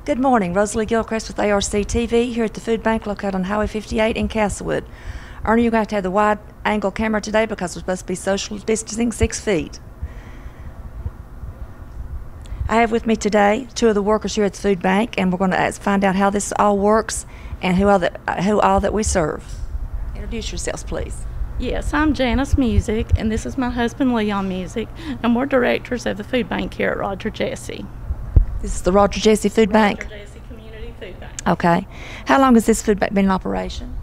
Good morning, Rosalie Gilchrist with ARC TV here at the food bank located on Highway 58 in Castlewood. Ernie, you're going to have the wide angle camera today because we're supposed to be social distancing 6 feet. I have with me today 2 of the workers here at the food bank, and we're going to find out how this all works and who all that we serve. Introduce yourselves, please. Yes, I'm Janice Music, and this is my husband Leon Music, and we're directors of the food bank here at Roger Jessee. This is the Roger Jessee Food Bank? Roger Jessee Community Food Bank. Okay. How long has this food bank been in operation?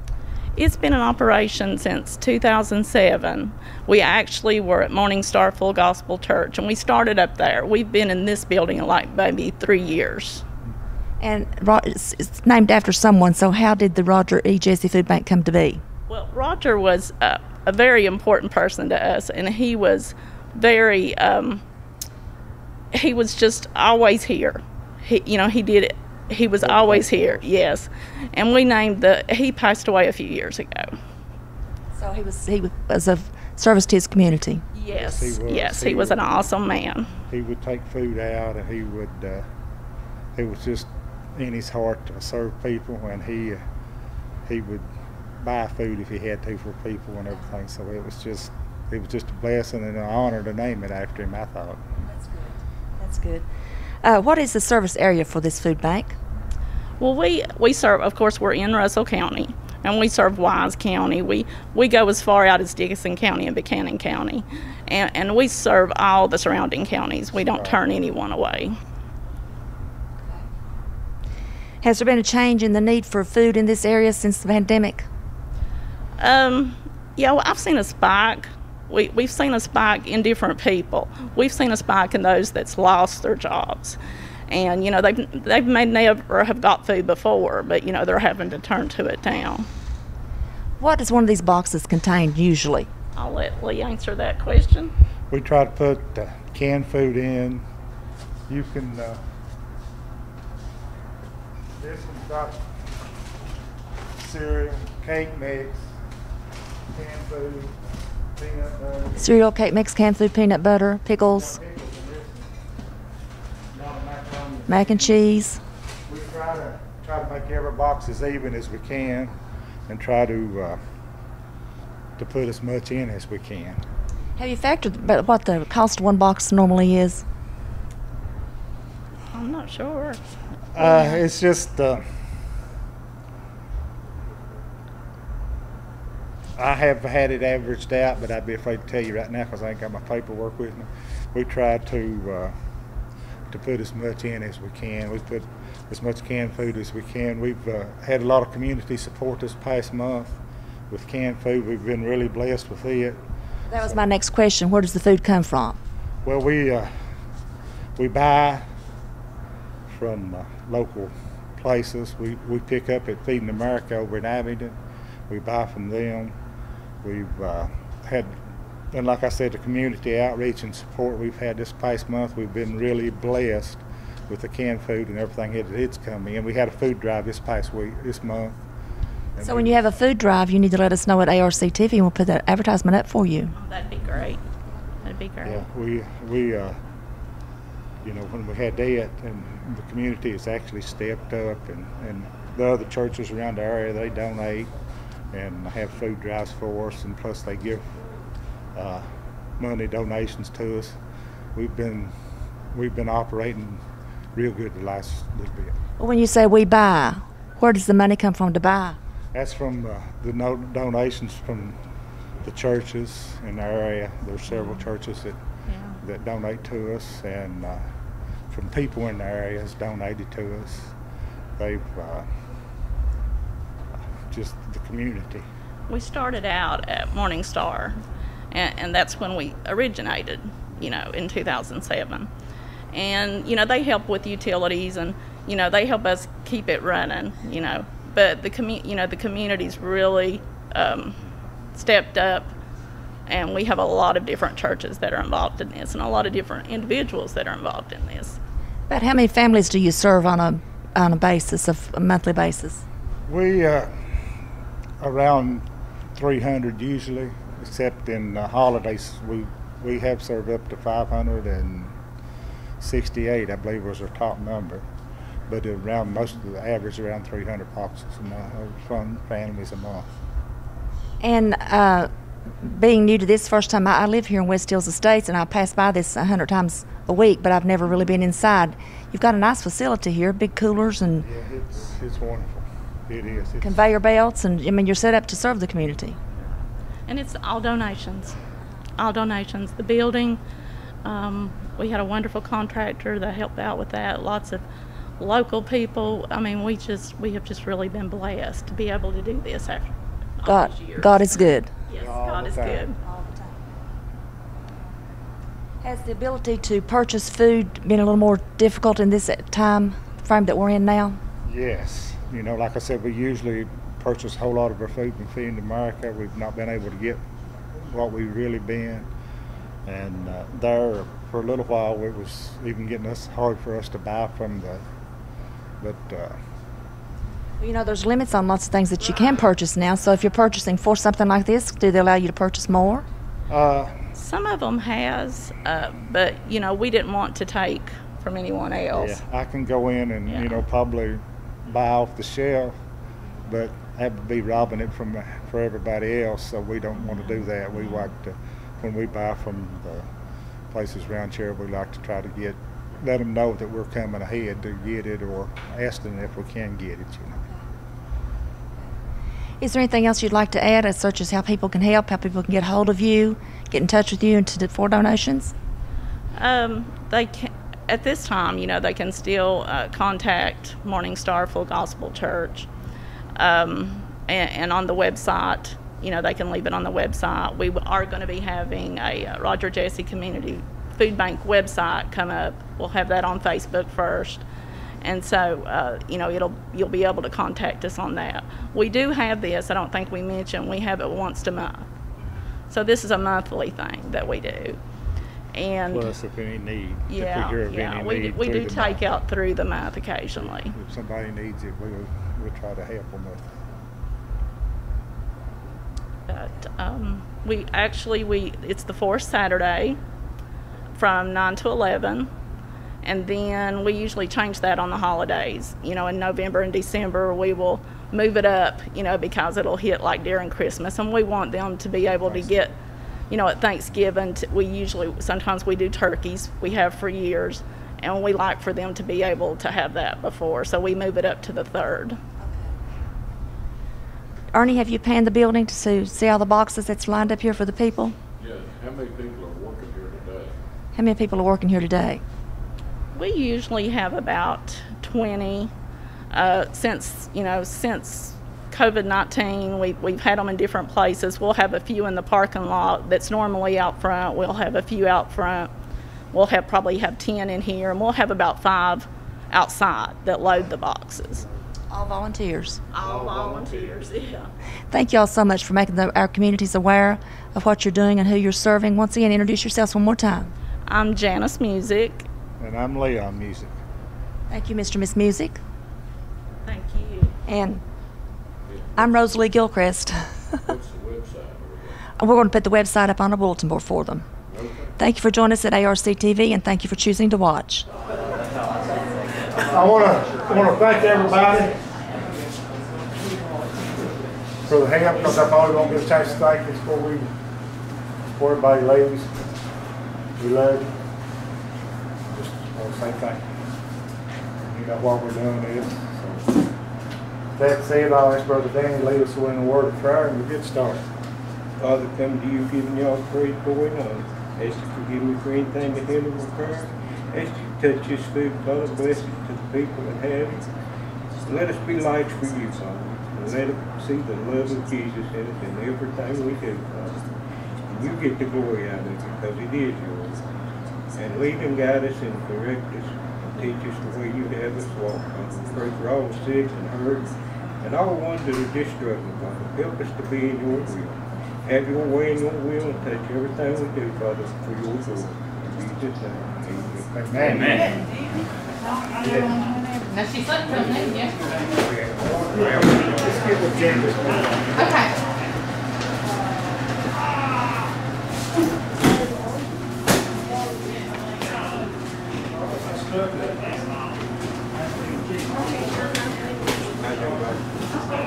It's been in operation since 2007. We actually were at Morning Star Full Gospel Church, and we started up there. We've been in this building like maybe 3 years. And it's named after someone, so how did the Roger E. Jessee Food Bank come to be? Well, Roger was a very important person to us, and he was very... he was just always here. He was always here, yes. And we named he passed away a few years ago. So he was of service to his community. Yes, he was an awesome man. He would take food out, and it was just in his heart to serve people, and he would buy food if he had to for people and everything. So it was just a blessing and an honor to name it after him, I thought. That's good. What is the service area for this food bank? Well, we serve, of course, we're in Russell County, and we serve Wise County. We go as far out as Dickinson County and Buchanan County, and we serve all the surrounding counties. We don't turn anyone away. Has there been a change in the need for food in this area since the pandemic? Yeah, well, I've seen a spike. We've seen a spike in different people. We've seen a spike in those that's lost their jobs. And, they've may never have got food before, but, they're having to turn to it now. What does one of these boxes contain usually? I'll let Lee answer that question. We try to put canned food in. You can, this one's got cereal, cake mix, canned food, peanut butter. Cereal, cake mix, canned food, peanut butter, pickles, mac and cheese. We try to make every box as even as we can, and try to put as much in as we can. Have you factored what the cost of one box normally is? I'm not sure. It's just I have had it averaged out, but I'd be afraid to tell you right now because I ain't got my paperwork with me. We try to put as much in as we can. We put as much canned food as we can. We've had a lot of community support this past month with canned food. We've been really blessed with it. That was my next question. Where does the food come from? Well, we buy from local places. We pick up at Feeding America over in Abingdon. We buy from them. We've had, and like I said, the community outreach and support we've had this past month. We've been really blessed with the canned food and everything it's come in. We had a food drive this month. So when you have a food drive, you need to let us know at ARC TV, and we'll put that advertisement up for you. Oh, that'd be great. That'd be great. Yeah, we when we had that, and the community has actually stepped up, and the other churches around the area, they donate and have food drives for us, and plus they give money donations to us. We've been operating real good the last little bit. Well, when you say we buy, where does the money come from to buy? That's from the donations from the churches in the area. There's several churches that donate to us, and from people in the area has donated to us. They've just the community. We started out at Morning Star, and that's when we originated, in 2007. And, they help with utilities, and, they help us keep it running, But the community's really stepped up, and we have a lot of different churches that are involved in this, and a lot of different individuals that are involved in this. About how many families do you serve on a monthly basis? We around 300 usually, except in holidays. We have served up to 568, I believe was our top number. but around most of the average around 300 boxes a month, from families a month. And being new to this, first time I live here in West Hills Estates, and I pass by this 100 times a week, but I've never really been inside. You've got a nice facility here, big coolers and Yeah, it's wonderful. It is. It's, conveyor belts, and I mean, you're set up to serve the community. And it's all donations. All donations. The building, we had a wonderful contractor that helped out with that. Lots of local people. I mean, we have just really been blessed to be able to do this after all these years. God is good. Yes, All God the is time. good. Has the ability to purchase food been a little more difficult in this time frame that we're in now? Yes. You know, like I said, we usually purchase a whole lot of our food from Feeding America. We've not been able to get what we've really been. And there, for a little while, it was even getting us hard for us to buy from the, but You know, there's limits on lots of things that you can purchase now. So if you're purchasing for something like this, do they allow you to purchase more? Some of them has, but you know, we didn't want to take from anyone else. yeah, I can go in and, you know, probably buy off the shelf, but have to be robbing it for everybody else, so we don't want to do that. We like to, when we buy from the places around here, we like to try to let them know that we're coming ahead to get it, or ask them if we can get it, you know. Is there anything else you'd like to add, such as how people can help, how people can get hold of you, get in touch with you for donations? They can, at this time, you know, they can still contact Morning Star Full Gospel Church, and on the website, you know, they can leave it on the website. We are going to be having a Roger Jessee Community Food Bank website come up. We'll have that on Facebook first. And so, you know, you'll be able to contact us on that. We do have this, I don't think we mentioned, we have it once a month. So this is a monthly thing that we do. And Plus, if any need, if we yeah, hear of yeah, any we need do through the take month. out through the month occasionally. If somebody needs it, we'll try to help them with it. But it's the fourth Saturday from 9 to 11. And then we usually change that on the holidays. You know, in November and December, we will move it up, you know, because it'll hit like during Christmas. And we want them to be able to get, you know, at Thanksgiving, sometimes we do turkeys, we have for years. And we like for them to be able to have that before. So we move it up to the 3rd. Ernie, have you panned the building to see all the boxes that's lined up here for the people? Yeah, how many people are working here today? How many people are working here today? We usually have about 20. Since COVID-19, we've had them in different places. We'll have a few in the parking lot that's normally out front. We'll have a few out front. We'll probably have 10 in here, and we'll have about 5 outside that load the boxes. All volunteers. All volunteers, yeah. Thank you all so much for making our communities aware of what you're doing and who you're serving. Once again, introduce yourselves one more time. I'm Janice Music. And I'm Leon Music. Thank you, Mr. and Miss Music. Thank you. And I'm Rosalie Gilchrist. What's the website? We're going to put the website up on a bulletin board for them. Okay. Thank you for joining us at ARC TV, and thank you for choosing to watch. I want to thank everybody for the help, because I probably won't get a chance to thank you before everybody leaves. We love you. Just want to say thank you. You know what we're doing is. So, that said, I'll ask Brother Danny to lead us in a word of prayer, and we'll get started. Father, come to you, giving y'all praise for it. Ask you to forgive me for anything that hindered my prayer. Ask you to touch this food, Father. Bless it to the people that have it. And let us be lights for you, Father. And let us see the love of Jesus in us in everything we do, Father. And you get the glory out of it, because it is yours. And lead and guide us and correct us and teach us the way you have us walk, Father. We pray for all the sick and hurt and all the ones that are just struggling, Father. Help us to be in your will. Have your way in your will and touch everything we do, Father, for your glory. In Jesus' name, amen. Amen. Now she's like her name yesterday. Let's get with James. Okay.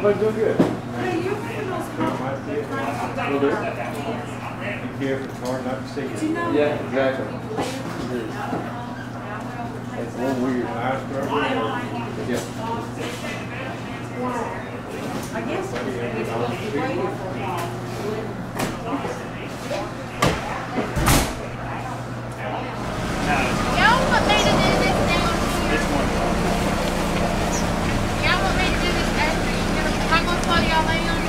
But do good. Will do. Be careful, it's hard not to see it. Yeah, exactly. It's a little weird. Yeah. Y'all want me to do this down here? Y'all want me to do this after you get them? Am I going to slow y'all down?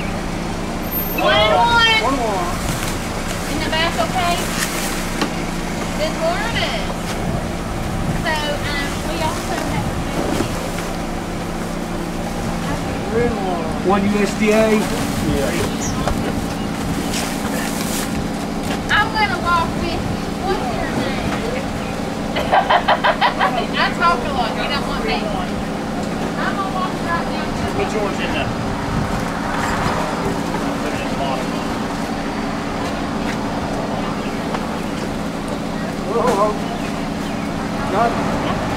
1 and 1. 1. In the back, okay? Good morning. So, we also have One USDA. I'm going to walk with you. What's your name? I talk a lot. You don't want me. I'm going to walk right down to the Put yours in the. Put it in the bottom. Whoa. Got it.